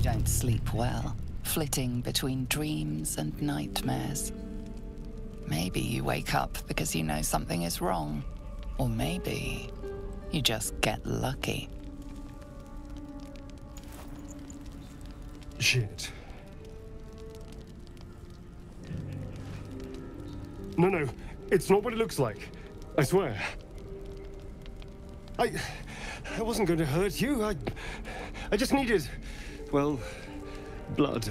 don't sleep well, flitting between dreams and nightmares. Maybe you wake up because you know something is wrong. Or maybe you just get lucky. Shit. No, it's not what it looks like. I swear. I wasn't going to hurt you. I just needed, well, blood.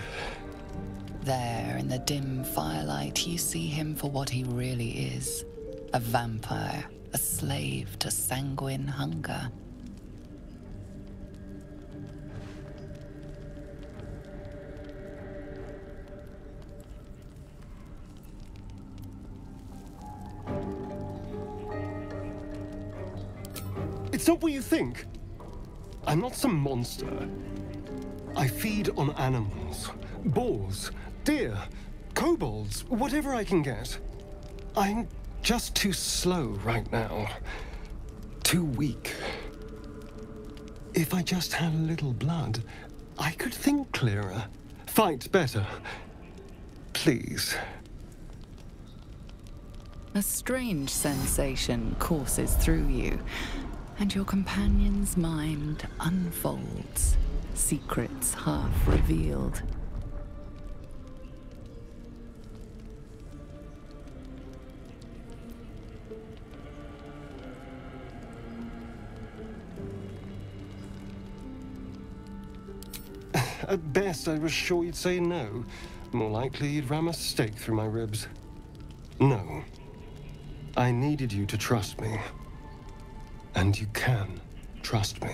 There, in the dim firelight, you see him for what he really is. A vampire, a slave to sanguine hunger. It's not what you think. I'm not some monster. I feed on animals. Boars, deer, kobolds, whatever I can get. I'm just too slow right now. Too weak. If I just had a little blood, I could think clearer, fight better. Please. A strange sensation courses through you, and your companion's mind unfolds, secrets half revealed. At best, I was sure you'd say no. More likely, you'd ram a stake through my ribs. No. I needed you to trust me. And you can trust me.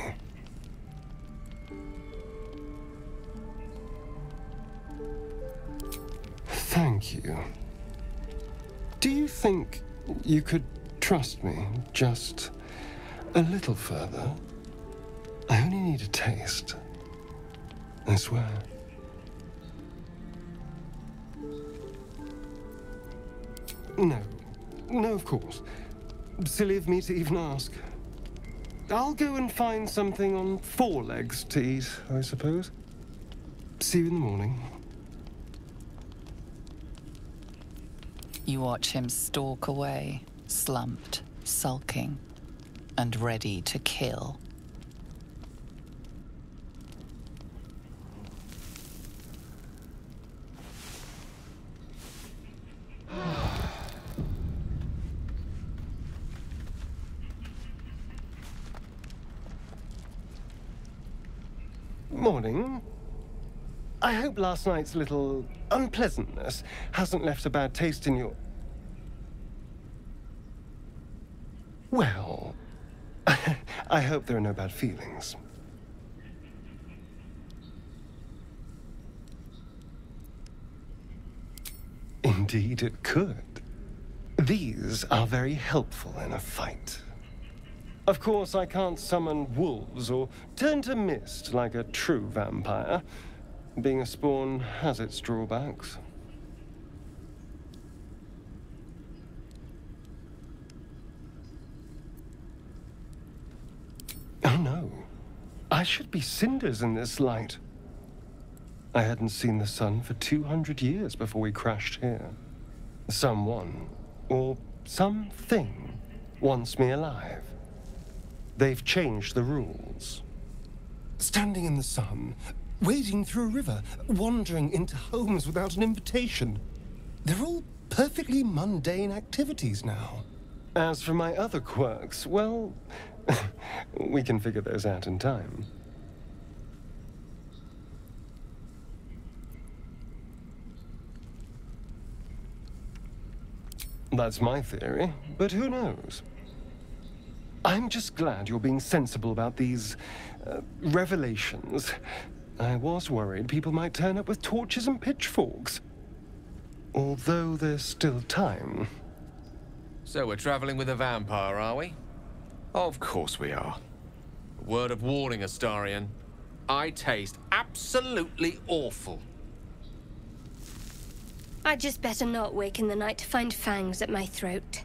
Thank you. Do you think you could trust me just a little further? I only need a taste. I swear. No, of course. Silly of me to even ask. I'll go and find something on 4 legs to eat, I suppose. See you in the morning. You watch him stalk away, slumped, sulking, and ready to kill. Morning. I hope last night's little unpleasantness hasn't left a bad taste in your... Well, I hope there are no bad feelings. Indeed it could. These are very helpful in a fight. Of course, I can't summon wolves or turn to mist like a true vampire. Being a spawn has its drawbacks. Oh no. I should be cinders in this light. I hadn't seen the sun for 200 years before we crashed here. Someone, or something, wants me alive. They've changed the rules. Standing in the sun, wading through a river, wandering into homes without an invitation. They're all perfectly mundane activities now. As for my other quirks, well, we can figure those out in time. That's my theory, but who knows? I'm just glad you're being sensible about these revelations. I was worried people might turn up with torches and pitchforks. Although there's still time. So we're traveling with a vampire, are we? Of course we are. A word of warning, Astarion. I taste absolutely awful. I'd just better not wake in the night to find fangs at my throat.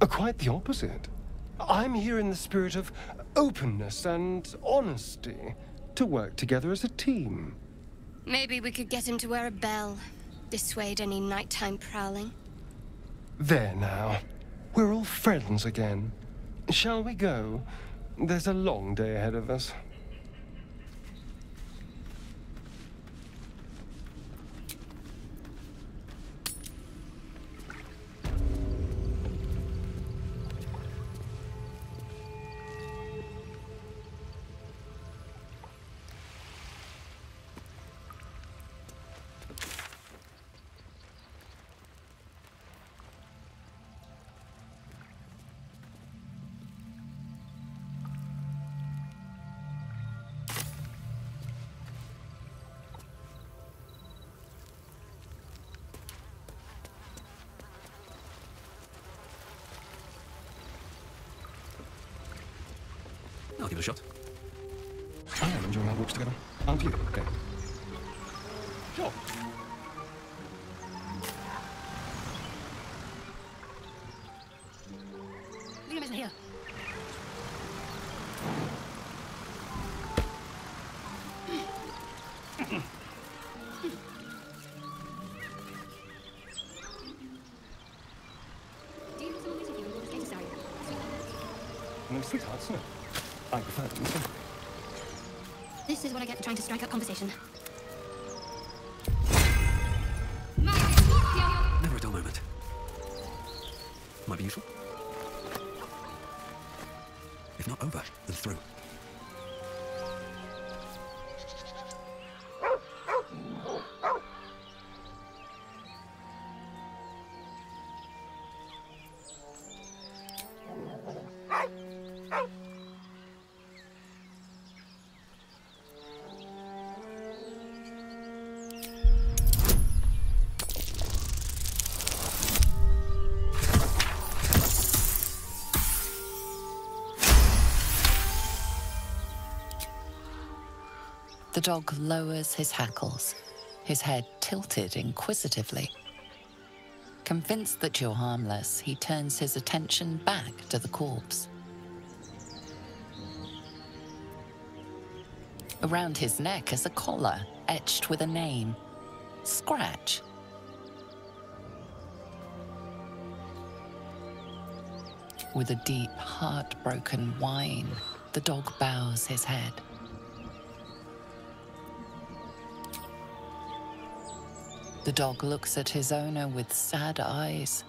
Quite the opposite. I'm here in the spirit of openness and honesty, to work together as a team. Maybe we could get him to wear a bell. Dissuade any nighttime prowling. There now. We're all friends again. Shall we go? There's a long day ahead of us. I'll give it a shot. I am enjoying our walks together. Aren't you? Okay. Sure. Liam isn't here. Do you have someone with you in Baldur's Gate style? No sweethearts, no. I prefer them simply. This is what I get for trying to strike up conversation. Never a dull moment. Might be useful. If not over, then through. The dog lowers his hackles, his head tilted inquisitively. Convinced that you're harmless, he turns his attention back to the corpse. Around his neck is a collar etched with a name, Scratch. With a deep, heartbroken whine, the dog bows his head. The dog looks at his owner with sad eyes.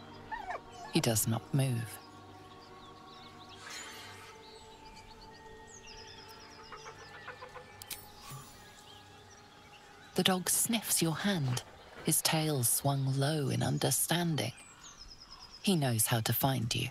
He does not move. The dog sniffs your hand, his tail swung low in understanding. He knows how to find you.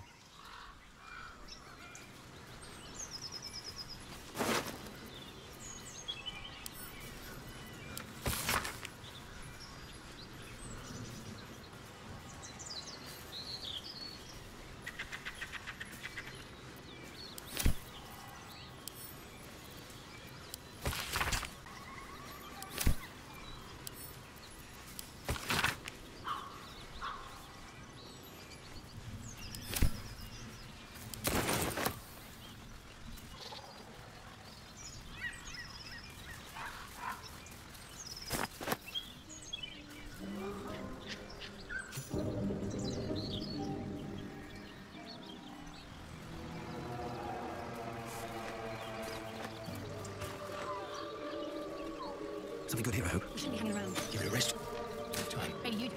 Something good here, I hope. We shouldn't be hanging around. Give it a rest. Time. Maybe you do.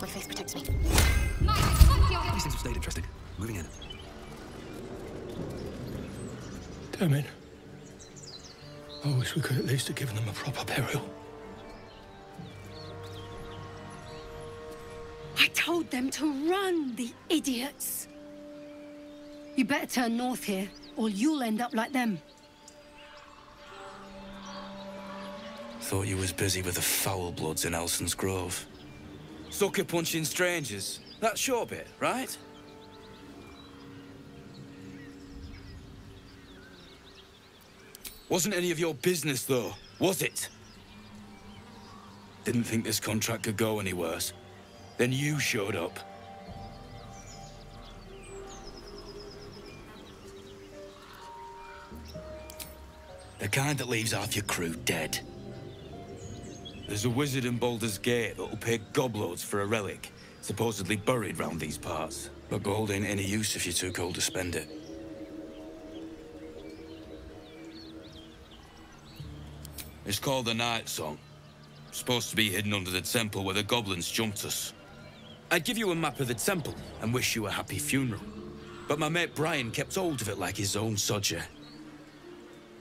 My face protects me. These things have stayed interesting. Moving in. Damn it. I wish we could at least have given them a proper burial. I told them to run, the idiots! You better turn north here, or you'll end up like them. Thought you was busy with the foul bloods in Elson's Grove. Sucker punching strangers. That's your bit, right? Wasn't any of your business, though, was it? Didn't think this contract could go any worse. Then you showed up. The kind that leaves half your crew dead. There's a wizard in Baldur's Gate that'll pay gobloads for a relic, supposedly buried round these parts. But gold ain't any use if you're too cold to spend it. It's called the Night Song. Supposed to be hidden under the temple where the goblins jumped us. I'd give you a map of the temple and wish you a happy funeral. But my mate Brian kept hold of it like his own sodger.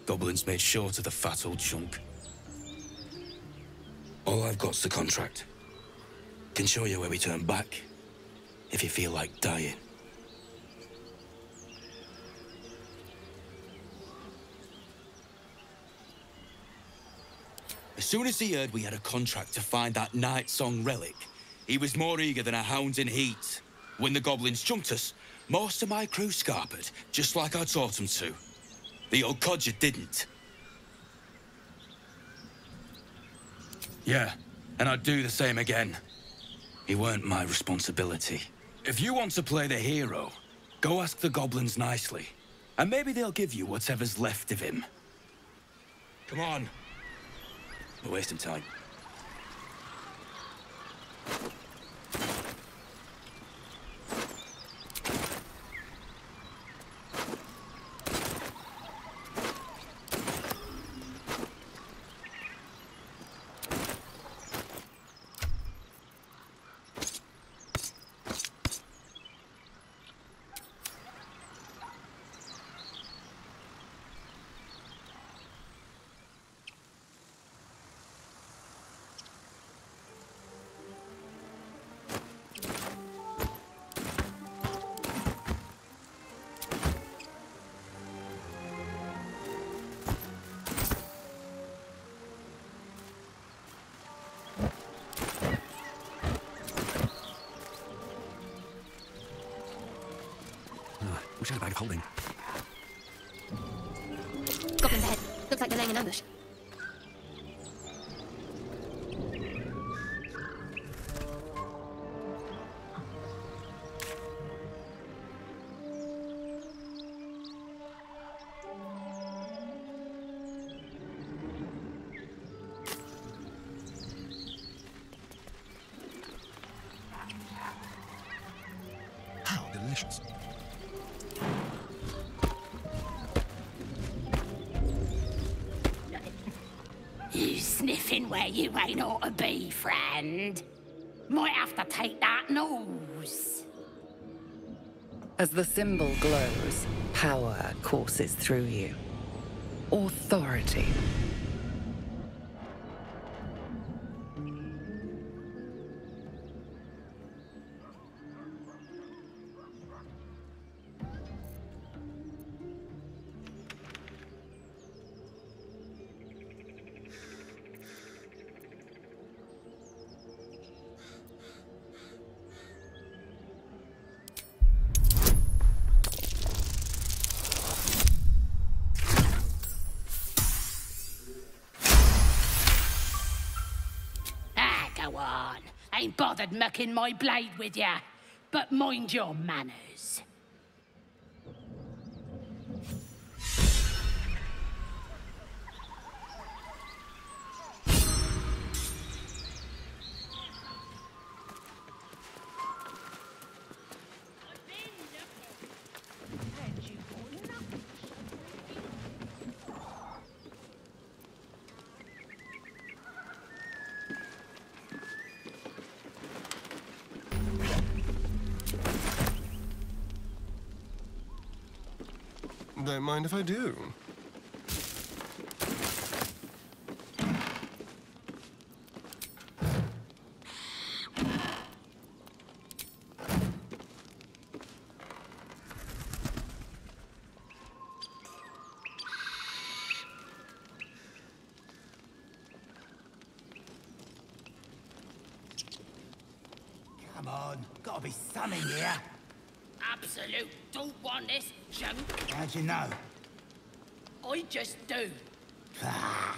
Goblins made short of the fat old chunk. All I've got's the contract. Can show you where we turn back, if you feel like dying. As soon as he heard we had a contract to find that Night Song relic, he was more eager than a hound in heat. When the goblins jumped us, most of my crew scarpered, just like I taught them to. The old codger didn't. Yeah, and I'd do the same again. He weren't my responsibility. If you want to play the hero, go ask the goblins nicely. And maybe they'll give you whatever's left of him. Come on. We're wasting time. Wish I had a bag of holding. Goblins ahead. Looks like they're laying an ambush. How delicious. You sniffing where you ain't ought to be, friend. Might have to take that nose. As the symbol glows, power courses through you. Authority. Go on. Ain't bothered mucking my blade with ya. But mind your manners. Don't mind if I do. Come on, gotta be some in here. Absolute don't want this junk. How'd you know? I just do. Ah,